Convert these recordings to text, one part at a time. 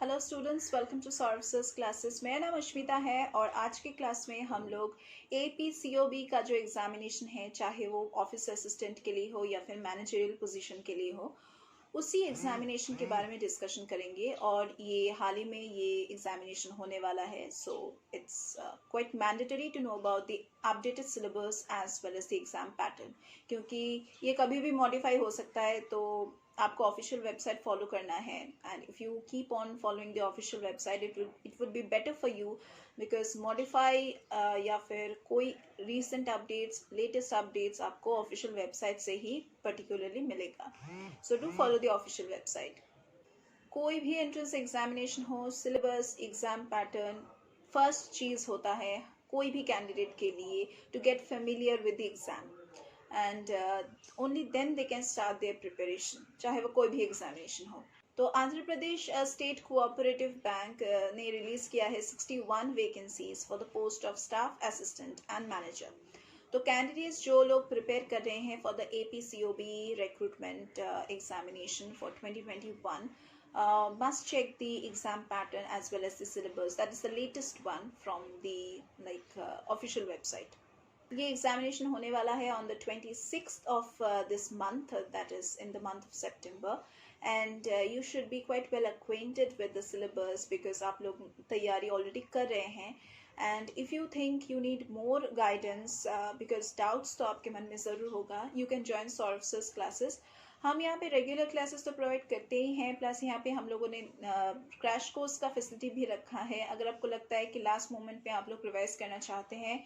Hello students, welcome to services classes. मेरा नाम अश्मिता है और आज की क्लास में हम लोग APCOB का जो एग्जामिनेशन है, चाहे वो ऑफिस असिस्टेंट के लिए हो या फिर मैनेजरियल पोजीशन के लिए हो, उसी एग्जामिनेशन के बारे में डिस्कशन करेंगे। और ये हाल ही में ये एग्जामिनेशन होने वाला है, so it's quite mandatory to know about the updated syllabus as well as the exam pattern, क्योंकि ये कभी भी मॉडिफाई हो सकता है। तो आपको ऑफिशियल वेबसाइट फॉलो करना है, and if you keep on following the official website it would be better for you, because modify या फिर कोई रीसेंट अपडेट्स, लेटेस्ट अपडेट्स आपको ऑफिशियल वेबसाइट से ही पर्टिकुलरली मिलेगा। So do follow the official website. कोई भी एंट्रेंस एग्जामिनेशन हो, सिलेबस, एग्जाम पैटर्न फर्स्ट चीज़ होता है कोई भी कैंडिडेट के लिए, to get familiar with the exam, and only then they can start their preparation, चाहे वो कोई भी एग्जामिनेशन हो। तो Andhra Pradesh state cooperative bank ने रिलीज किया है 61 vacancies for the post of staff assistant and manager. तो कैंडिडेट्स जो लोग प्रिपेयर कर रहे हैं for the APCOB recruitment examination for 2021 must check the exam pattern as well as the syllabus. That is the latest one from the official website. ये examination होने वाला है on the 26th of this month, that is in the month of September, and you should be quite well acquainted with the syllabus, because आप लोग तैयारी already कर रहे हैं। And if you think you need more guidance, because doubts तो आपके मन में ज़रूर होगा, you can join services classes. हम यहाँ पे रेगुलर क्लासेस तो प्रोवाइड करते ही हैं, प्लस यहाँ पे हम लोगों ने क्रैश कोर्स का फैसिलिटी भी रखा है। अगर आपको लगता है कि लास्ट मोमेंट पे आप लोग रिवाइज करना चाहते हैं,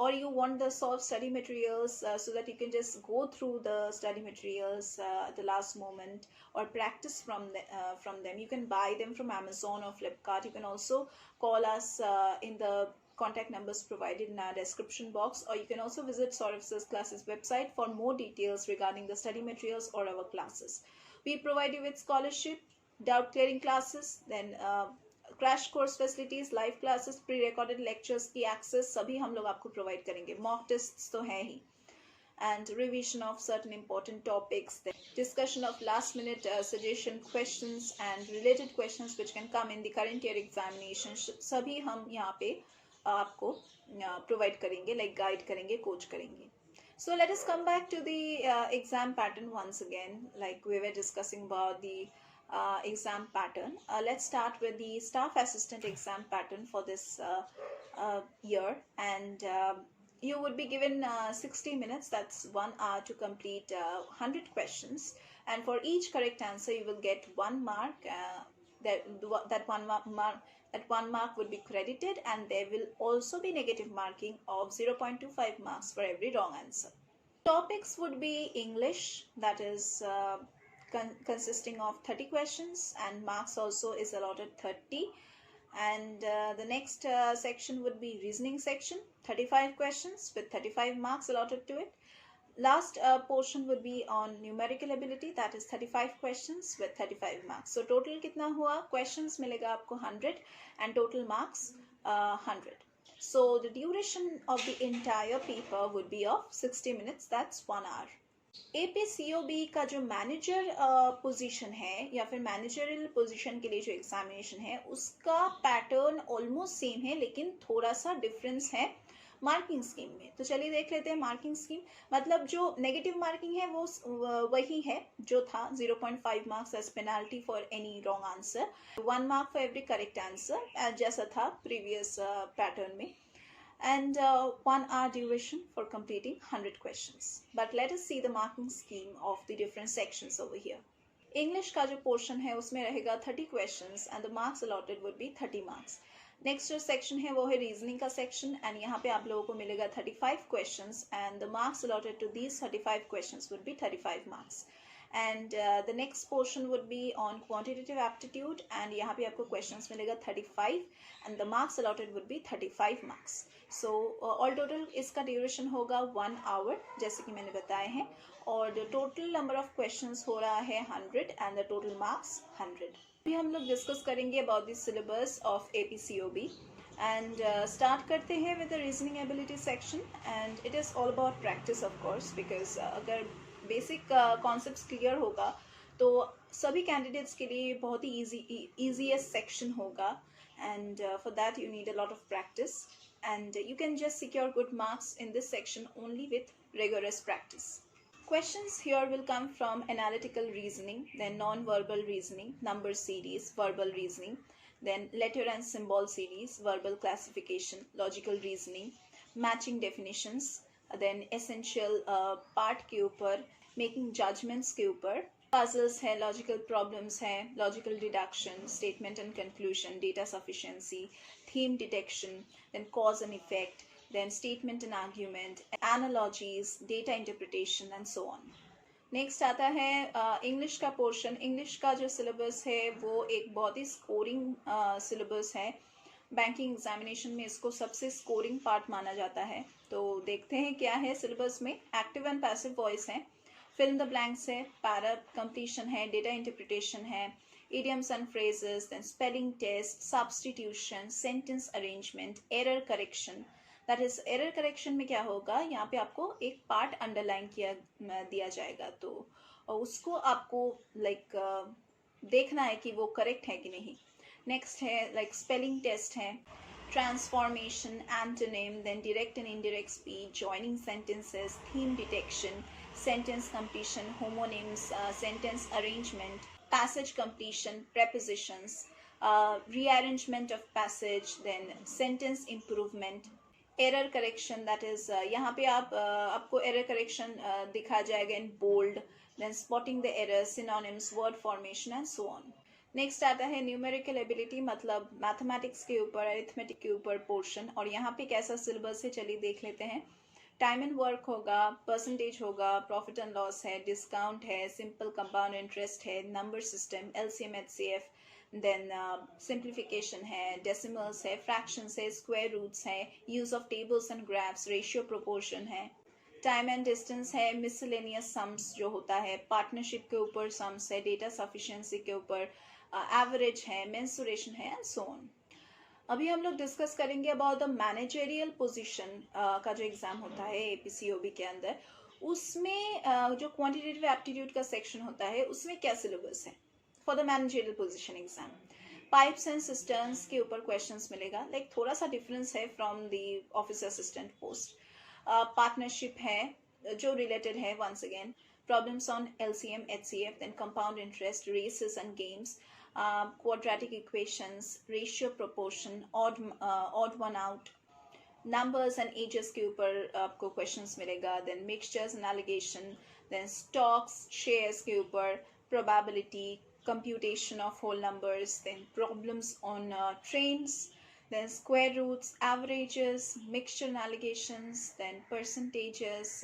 or you want the soft study materials, so that you can just go through the study materials at the last moment, or practice from them, you can buy them from Amazon or Flipkart. You can also call us in the contact numbers provided in our description box, or you can also visit Saurabh's classes website for more details regarding the study materials or our classes. We provide you with scholarship, doubt clearing classes, then crash course facilities, live classes, pre recorded lectures की access सभी हम लोग आपको provide करेंगे। Mock test तो है ही, and revision of certain important topics, then discussion of last minute suggestion questions and related questions which can come in the current year examination, सभी हम यहाँ पे आपको प्रोवाइड करेंगे, लाइक गाइड करेंगे, कोच करेंगे। So let us come back to the exam pattern once again, like we were discussing about the exam pattern. Let's start with the staff assistant exam pattern for this year, and you would be given 60 minutes, that's 1 hour, to complete 100 questions, and for each correct answer you will get 1 mark. That one mark would be credited, and there will also be negative marking of 0.25 marks for every wrong answer. Topics would be English, that is consisting of 30 questions, and marks also is allotted 30. And the next section would be reasoning section, 35 questions with 35 marks allotted to it. Last portion would be on numerical ability, that is 35 questions with 35 marks. So total कितना हुआ? Questions मिलेगा आपको 100 and total marks 100. So the duration of the entire paper would be of 60 minutes, that's 1 hour. APCOB का जो manager position है या फिर managerial position के लिए जो एग्जामिनेशन है, उसका पैटर्न ऑलमोस्ट सेम है, लेकिन थोड़ा सा डिफरेंस है मार्किंग स्कीम में। तो चलिए देख लेते हैं मार्किंग स्कीम। मतलब जो नेगेटिव मार्किंग है वो वही है जो था, 0.5 marks as penalty for any wrong answer, 1 mark for every correct answer जैसा था प्रीवियस पैटर्न में, and 1 hour duration for completing 100 questions. But let us see the marking scheme of the different sections over here. English का जो portion है उसमें रहेगा 30 questions and the marks allotted would be 30 marks. Next जो section है वो है reasoning का section, and यहाँ पे आप लोगों को मिलेगा 35 questions and the marks allotted to these 35 questions would be 35 marks. And the next portion would be on quantitative aptitude, and यहाँ पे आपको questions मिलेगा 35 and the marks allotted would be 35 marks. So all total इसका duration होगा 1 hour जैसे कि मैंने बताए हैं, और the total number of questions हो रहा है 100 and the total marks 100. अभी हम लोग डिस्कस करेंगे about the syllabus of APCOB, and start करते हैं with the reasoning ability section, and it is all about practice of course, because अगर बेसिक कॉन्सेप्ट्स क्लियर होगा तो सभी कैंडिडेट्स के लिए बहुत ही easiest सेक्शन होगा, and for that you need a lot of practice, and you can just secure good marks in this section only with rigorous practice. Questions here will come from analytical reasoning, then non-verbal reasoning, number series, verbal reasoning, then letter and symbol series, verbal classification, logical reasoning, matching definitions, then essential part के ऊपर, making judgments के ऊपर, puzzles है, logical problems है, logical deduction, statement and conclusion, data sufficiency, theme detection, then cause and effect, then statement and argument, analogies, data interpretation and so on. Next आता है English का portion. English का जो syllabus है वो एक बहुत ही स्कोरिंग सिलेबस है. बैंकिंग एग्जामिनेशन में इसको सबसे स्कोरिंग पार्ट माना जाता है. तो देखते हैं क्या है सिलेबस में. एक्टिव एंड पैसिव वॉइस है, फिल इन द ब्लैंक्स है, पैरा कंप्लीशन है, डेटा इंटरप्रिटेशन है, idioms and phrases, then spelling test, substitution, sentence arrangement, error correction. That is, error correction में क्या होगा, यहाँ पे आपको एक पार्ट अंडरलाइन किया दिया जाएगा, तो उसको आपको देखना है कि वो करेक्ट है कि नहीं. नेक्स्ट है स्पेलिंग टेस्ट है, transformation, antonym, then direct and indirect speech, joining sentences, theme detection, sentence completion, homonyms, sentence arrangement, passage completion, prepositions, rearrangement of passage, then sentence improvement, error correction. That is, यहाँ पे आपको error correction दिखा जाएगा in bold, then spotting the errors, synonyms, word formation and so on. Next आता है numerical ability, मतलब mathematics के ऊपर, अरिथमेटिक के ऊपर पोर्शन. और यहाँ पे कैसा सिलेबस है चलिए देख लेते हैं. टाइम एंड वर्क होगा, परसेंटेज होगा, प्रॉफिट एंड लॉस है, डिस्काउंट है, सिंपल कंपाउंड इंटरेस्ट है, number system, LCM HCF, then simplification है, डेसिमल्स है, फ्रैक्शंस है, स्क्वायर रूट्स है, use of tables and graphs, ratio proportion है, टाइम एंड डिस्टेंस है, मिसलेनियस सम्स जो होता है, पार्टनरशिप के ऊपर सम्स है, डेटा सफिशिएंसी के ऊपर, एवरेज है, मेंसुरेशन है एंड सो ऑन. अभी हम लोग डिस्कस करेंगे अबाउट द मैनेजरियल पोजीशन का जो एग्जाम होता है एपीसीओबी के अंदर. उसमें जो क्वांटिटेटिव एप्टीट्यूड का सेक्शन होता है उसमें क्या सिलेबस है for the managerial position exam. Pipes and cisterns के ऊपर क्वेश्चंस मिलेगा, थोड़ा सा डिफरेंस है from the office assistant post. Partnership है जो रिलेटेड है once again, problems on LCM HCF, then compound interest, races and games, quadratic equations, ratio proportion, odd one out, numbers and ages के ऊपर आपको questions मिलेगा, then mixtures and allegation, then stocks, shares के ऊपर, probability, computation of whole numbers, then problems on trains, then square roots, averages, mixture and allegations, then percentages,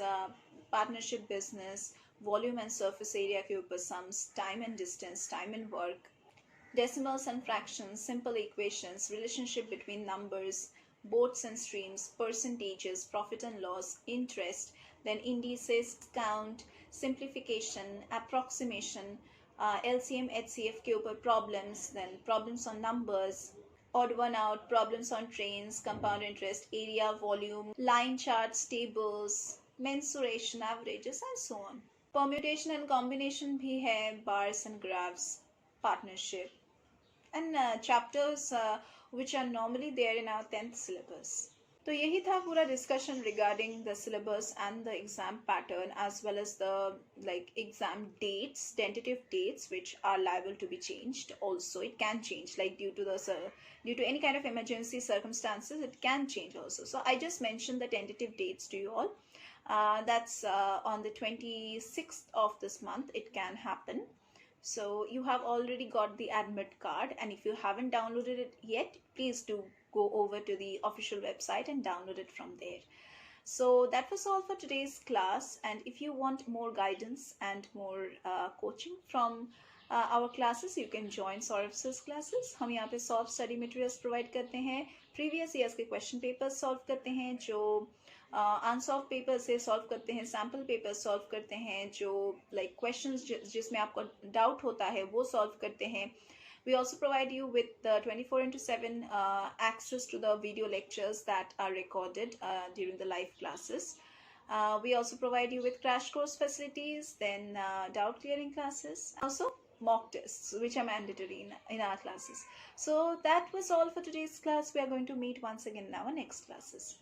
partnership business, volume and surface area के ऊपर sums, time and distance, time and work, decimals and fractions, simple equations, relationship between numbers, boats and streams, percentages, profit and loss, interest, then indices, count, simplification, approximation, LCM, HCF के ऊपर problems, then problems on numbers, odd one out, problems on trains, compound interest, area, volume, line charts, tables, mensuration, averages and so on. Permutation and combination भी है, bars and graphs, partnership, and chapters which are normally there in our 10th syllabus. तो यही था पूरा discussion regarding the syllabus and the exam pattern as well as the exam dates, tentative dates which are liable to be changed. Also it can change due to any kind of emergency circumstances, it can change also. So I just mentioned the tentative dates to you all. That's on the 26th of this month it can happen. So you have already got the admit card, and if you haven't downloaded it yet, please do go over to the official website and download it from there. So that was all for today's class, and if you want more guidance and more coaching from our classes, you can join Saurav Sir's classes. हम यहाँ पे solve study materials provide करते हैं, previous years के question papers solve करते हैं, जो unsolved paper से सॉल्व करते हैं, सैम्पल पेपर सॉल्व करते हैं, जो क्वेश्चंस जिसमें आपको डाउट होता है वो सॉल्व करते हैं. We also provide you with the 24/7 access to the video lectures that are recorded during the live classes. We also provide you with crash course facilities, then doubt clearing classes. Also, mock tests which are mandatory in our classes. So that was all for today's class. We are going to meet once again in our next classes.